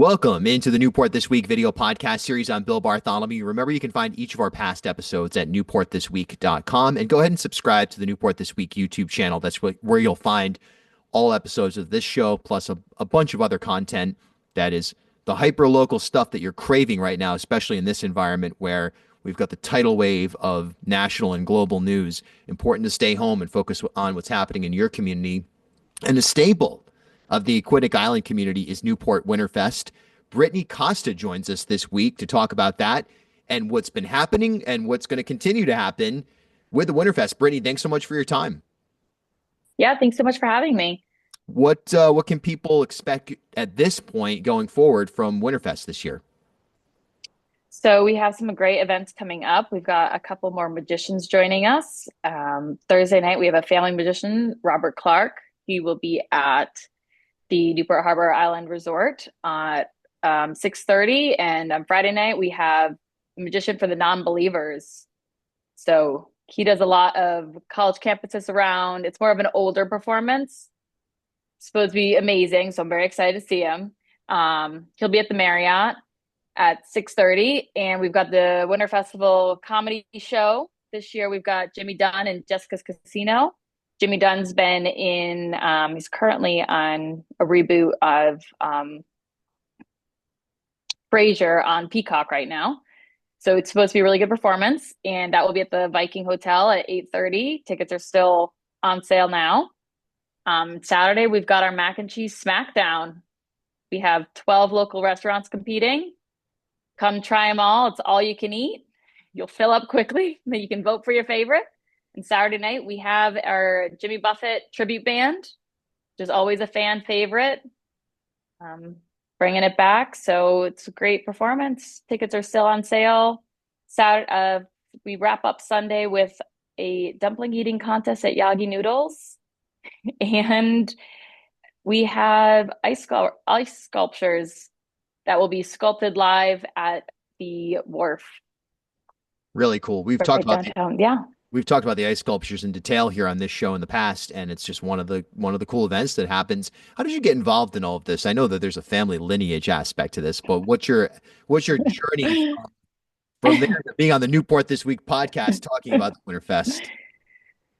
Welcome into the Newport This Week video podcast series. I'm Bill Bartholomew. Remember, you can find each of our past episodes at newportthisweek.com and go ahead and subscribe to the Newport This Week YouTube channel. That's where you'll find all episodes of this show, plus a bunch of other content that is the hyper local stuff that you're craving right now, especially in this environment where we've got the tidal wave of national and global news. Important to stay home and focus on what's happening in your community. And a staple of the Aquatic Island community is Newport Winterfest. Brittany Costa joins us this week to talk about that and what's been happening and what's going to continue to happen with the Winterfest. Brittany, thanks so much for your time. Yeah, thanks so much for having me. What can people expect at this point going forward from Winterfest this year? So we have some great events coming up. We've got a couple more magicians joining us. Thursday night, we have a family magician, Robert Clark. He will be at the Newport Harbor Island Resort at 6:30. And on Friday night, we have a magician for the non-believers. So he does a lot of college campuses around. It's more of an older performance. It's supposed to be amazing. So I'm very excited to see him. He'll be at the Marriott at 6:30. And we've got the Winter Festival comedy show. This year, we've got Jimmy Dunn and Jessica's Casino. Jimmy Dunn's been in, he's currently on a reboot of Frasier on Peacock right now. So it's supposed to be a really good performance. And that will be at the Viking Hotel at 8:30. Tickets are still on sale now. Saturday, we've got our mac and cheese smackdown. We have 12 local restaurants competing. Come try them all. It's all you can eat. You'll fill up quickly. Then you can vote for your favorite. And Saturday night, we have our Jimmy Buffett tribute band, which is always a fan favorite, bringing it back. So it's a great performance. Tickets are still on sale. Saturday, we wrap up Sunday with a dumpling eating contest at Yagi Noodles. And we have ice sculptures that will be sculpted live at the wharf. Really cool. Right downtown. Yeah. We've talked about the ice sculptures in detail here on this show in the past, and it's just one of the cool events that happens. How did you get involved in all of this? I know that there's a family lineage aspect to this, but what's your journey from there to being on the Newport This Week podcast talking about the Winterfest?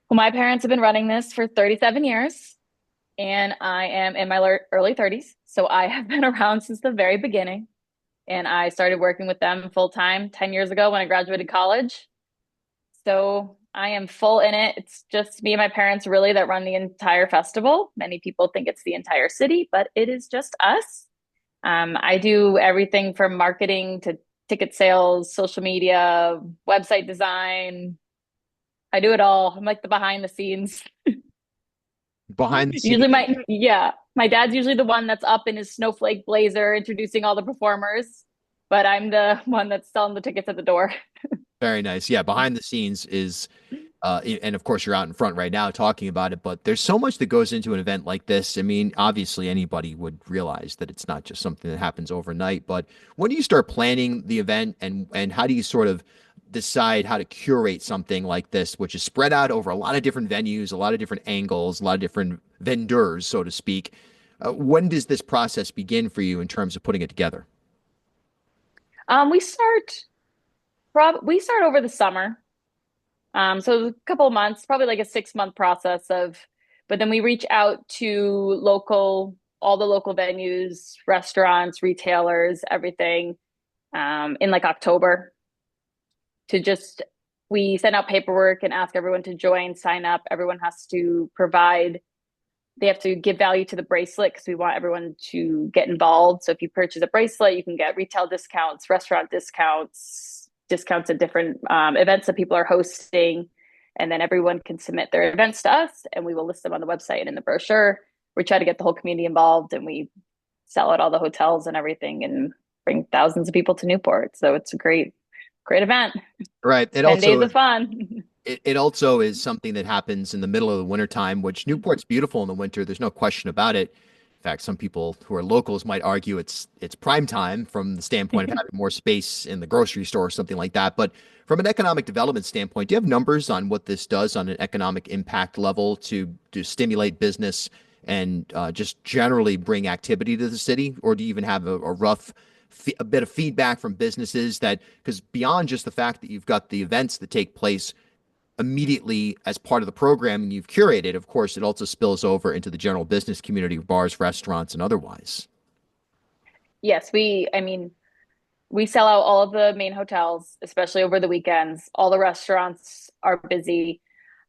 Well, my parents have been running this for 37 years, and I am in my early 30s. So I have been around since the very beginning. And I started working with them full time 10 years ago when I graduated college. So I am full in it. It's just me and my parents really that run the entire festival. Many people think it's the entire city, but it is just us. I do everything from marketing to ticket sales, social media, website design. I do it all. I'm like the behind the scenes. Behind the Usually scenes. my dad's usually the one that's up in his snowflake blazer introducing all the performers, but I'm the one that's selling the tickets at the door. Very nice. Yeah, behind the scenes is, and of course you're out in front right now talking about it, but there's so much that goes into an event like this. I mean, obviously anybody would realize that it's not just something that happens overnight, but when do you start planning the event and how do you sort of decide how to curate something like this, which is spread out over a lot of different venues, a lot of different angles, a lot of different vendors, so to speak. When does this process begin for you in terms of putting it together? We start we start over the summer. So a couple of months, probably like a 6-month process but then we reach out to all the local venues, restaurants, retailers, everything, in like October we send out paperwork and ask everyone to join, sign up. Everyone has to they have to give value to the bracelet because we want everyone to get involved. So if you purchase a bracelet, you can get retail discounts, restaurant discounts, discounts at different events that people are hosting. And then everyone can submit their events to us and we will list them on the website and in the brochure. We try to get the whole community involved and we sell at all the hotels and everything and bring thousands of people to Newport. So it's a great event. Right. 10 days of fun. It also is something that happens in the middle of the wintertime, which Newport's beautiful in the winter. There's no question about it. In fact, some people who are locals might argue it's prime time from the standpoint of having more space in the grocery store or something like that. But from an economic development standpoint, do you have numbers on what this does on an economic impact level to stimulate business and just generally bring activity to the city? Or do you even have a rough, a bit of feedback from businesses that, because beyond just the fact that you've got the events that take place immediately as part of the programming you've curated, of course, it also spills over into the general business community, bars, restaurants, and otherwise. Yes, I mean, we sell out all of the main hotels, especially over the weekends. All the restaurants are busy.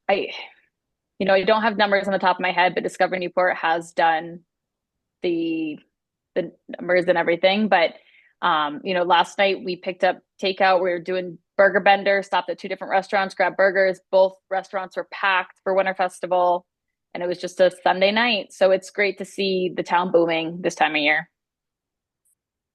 I, I don't have numbers on the top of my head, but Discover Newport has done the the numbers and everything. But last night we picked up takeout. We were doing burger bender, stopped at two different restaurants, grabbed burgers. Both restaurants were packed for Winter Festival, and it was just a Sunday night. So it's great to see the town booming this time of year.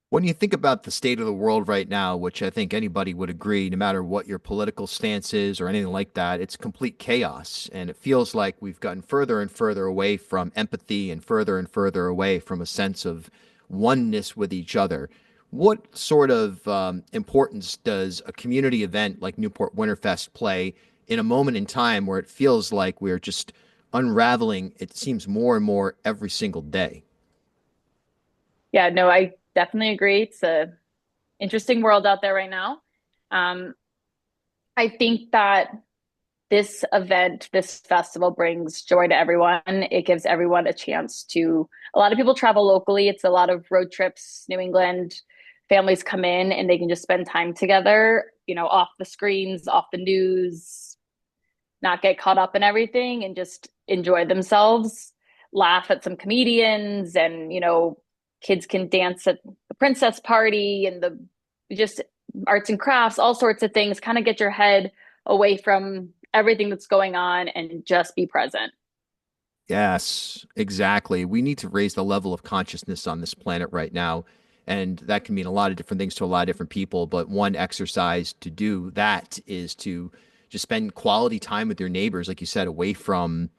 When you think about the state of the world right now, which I think anybody would agree, no matter what your political stance is or anything like that, it's complete chaos. And it feels like we've gotten further and further away from empathy and further away from a sense of oneness with each other. What sort of importance does a community event like Newport Winterfest play in a moment in time where it feels like we're just unraveling, it seems more and more every single day? Yeah, no, I definitely agree. It's a interesting world out there right now. Um, I think that this event, this festival brings joy to everyone. It gives everyone a chance to, a lot of people travel locally. It's a lot of road trips, New England. Families come in and they can just spend time together, off the screens, off the news, not get caught up in everything and just enjoy themselves, laugh at some comedians, and kids can dance at the princess party and the just arts and crafts, all sorts of things, kind of get your head away from everything that's going on and just be present. Yes, exactly. We need to raise the level of consciousness on this planet right now. And that can mean a lot of different things to a lot of different people. But one exercise to do that is to just spend quality time with your neighbors, like you said, away from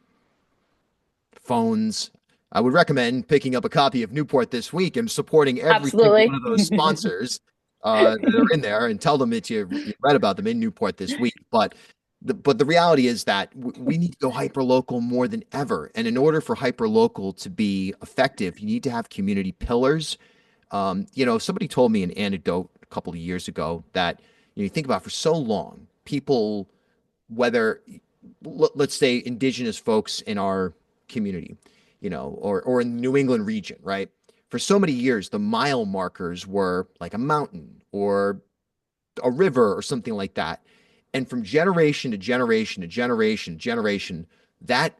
phones. I would recommend picking up a copy of Newport this week and supporting every single one Absolutely. of those sponsors that are in there, and tell them that you read about them in Newport this week. But the reality is that we need to go hyper local more than ever. And in order for hyper local to be effective, you need to have community pillars. Somebody told me an anecdote a couple of years ago that you think about for so long, people, whether let's say indigenous folks in our community, or in the New England region, right? For so many years, the mile markers were like a mountain or a river or something like that. And from generation to generation to generation to generation, that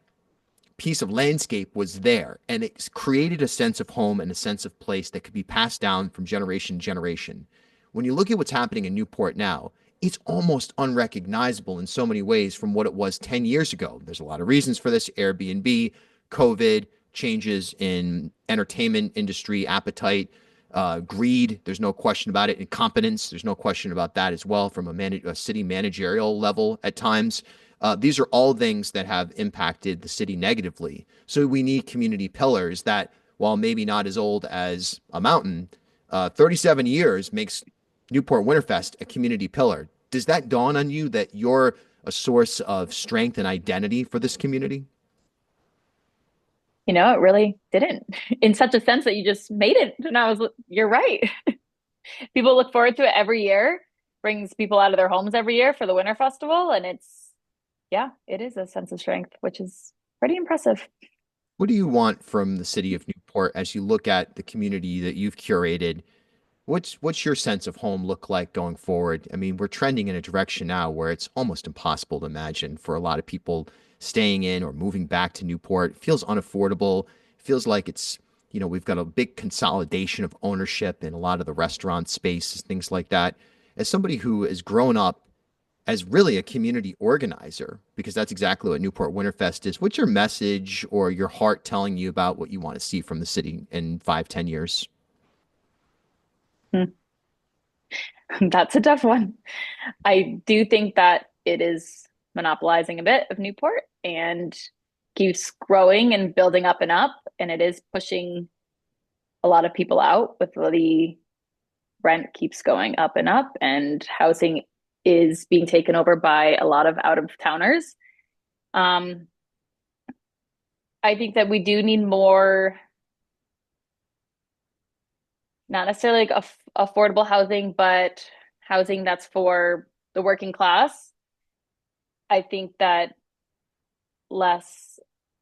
piece of landscape was there, and it created a sense of home and a sense of place that could be passed down from generation to generation. When you look at what's happening in Newport now, it's almost unrecognizable in so many ways from what it was 10 years ago. There's a lot of reasons for this: Airbnb, COVID, changes in entertainment industry appetite, greed. There's no question about it. Incompetence. There's no question about that as well from a city managerial level at times. These are all things that have impacted the city negatively. So we need community pillars that, while maybe not as old as a mountain, 37 years makes Newport Winterfest a community pillar. Does that dawn on you that you're a source of strength and identity for this community? It really didn't in such a sense that you just made it. And you're right. People look forward to it every year, brings people out of their homes every year for the Winter Festival. And yeah, it is a sense of strength, which is pretty impressive. What do you want from the city of Newport as you look at the community that you've curated? What's your sense of home look like going forward? I mean, we're trending in a direction now where it's almost impossible to imagine for a lot of people staying in or moving back to Newport. It feels unaffordable. It feels like we've got a big consolidation of ownership in a lot of the restaurant spaces, things like that. As somebody who has grown up as really a community organizer, because that's exactly what Newport Winterfest is, what's your message or your heart telling you about what you want to see from the city in 5, 10 years? Hmm. That's a tough one. I do think that it is monopolizing a bit of Newport and keeps growing and building up and up. And it is pushing a lot of people out with the rent keeps going up and up, and housing is being taken over by a lot of out of towners. Um, I think that we do need more, not necessarily like affordable housing, but housing that's for the working class. I think that less,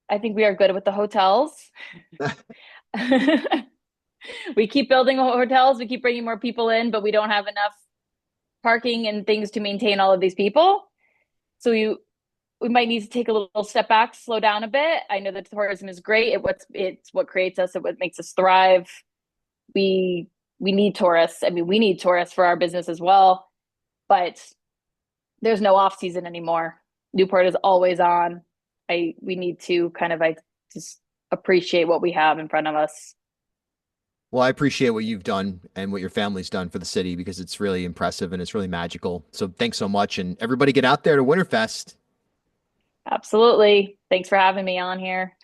I think we are good with the hotels. We keep building hotels, we keep bringing more people in, but we don't have enough parking and things to maintain all of these people. So we might need to take a little step back, slow down a bit. I know that tourism is great. It's what creates us. It what makes us thrive. We we need tourists. I mean, we need tourists for our business as well. But there's no off season anymore. Newport is always on. I we need to kind of I just appreciate what we have in front of us. Well, I appreciate what you've done and what your family's done for the city because it's really impressive and it's really magical. So thanks so much. And everybody get out there to Winterfest. Absolutely. Thanks for having me on here.